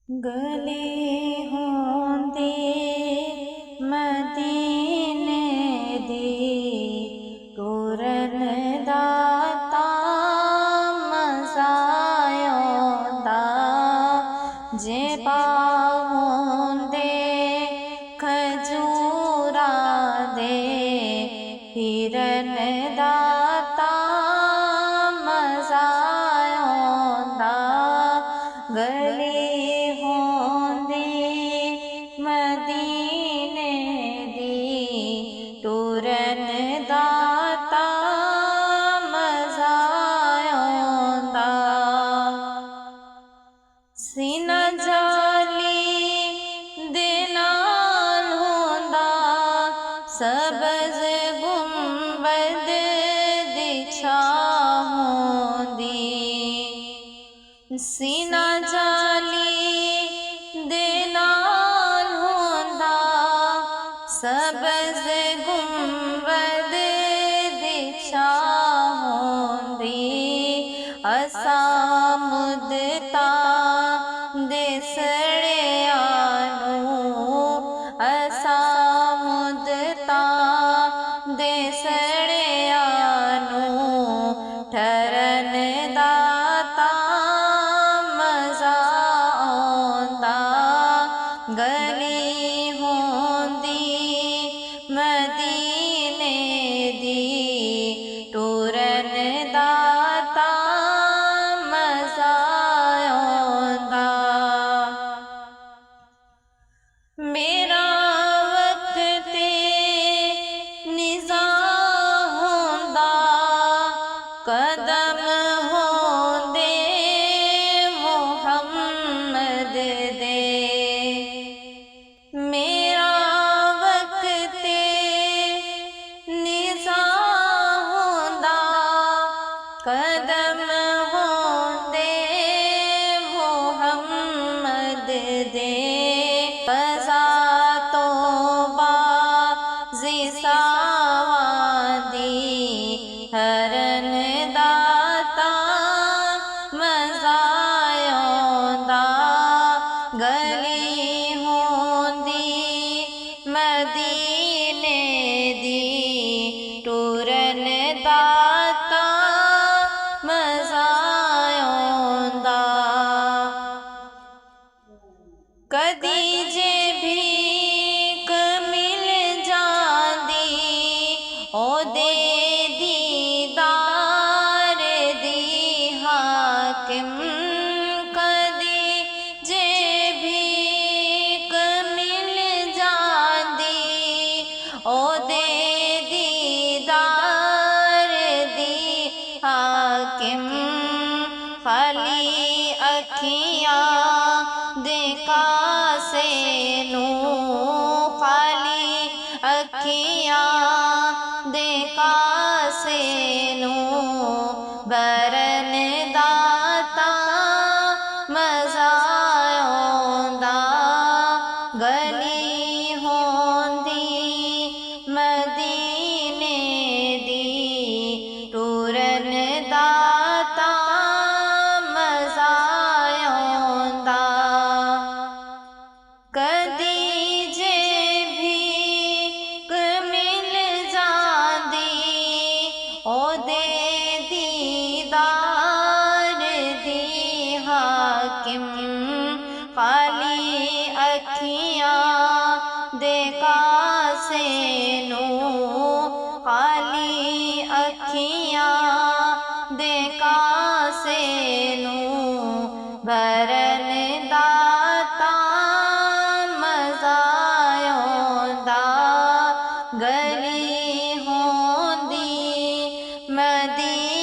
गली होंदे मदीने दी टुरन दा मज़ा आउंदा जे पाउंदे खजूरा दे हिरन दा मज़ा आउंदा गली मदीने दी टुरन दा मज़ा आउंदा सीना जाली दे नाल होंदा सबज़ गुंबद दी छां होंदी सीना जाली दे नाल होंदा सबज़ गुंबद दी छां होंदी असां मुद्दता दे सड़िया असां मुद्दता दे सड़िया ठरन दा मज़ा आउंदा गली होंदी मदीने दी टुरन दा मज़ा आउंदा मेरा वक्त निज़ा होंदा कदम होंदे मुहम्मद दे मेरा वक्त निज़ा होंदा कदम होंदे मुहम्मद दे क़ज़ा तो बाज़ी सावादी हरन दा मज़ा आउंदा गली होंदी मदीने दी टुरन दा मज़ा आउंदा कदी जे भीख मिल जांदी ओदे दीदार दी हाकिम कदी जे भीख मिल जांदी ओदे दीदार दी हाकिम खाली अखियां दे कासे नू खाली अखियां दे कासे नू भरन दा मज़ा आउंदा गली होंदी मदीने दी टुरन दा मज़ा आउंदा कदी जे भीख मिल जांदी ओदे दीदार दी हाकिम खाली अखियां दे कासे नू खाली अखियां दे कासे नू भरन दा मज़ा आउंदा गली होंदी मदीने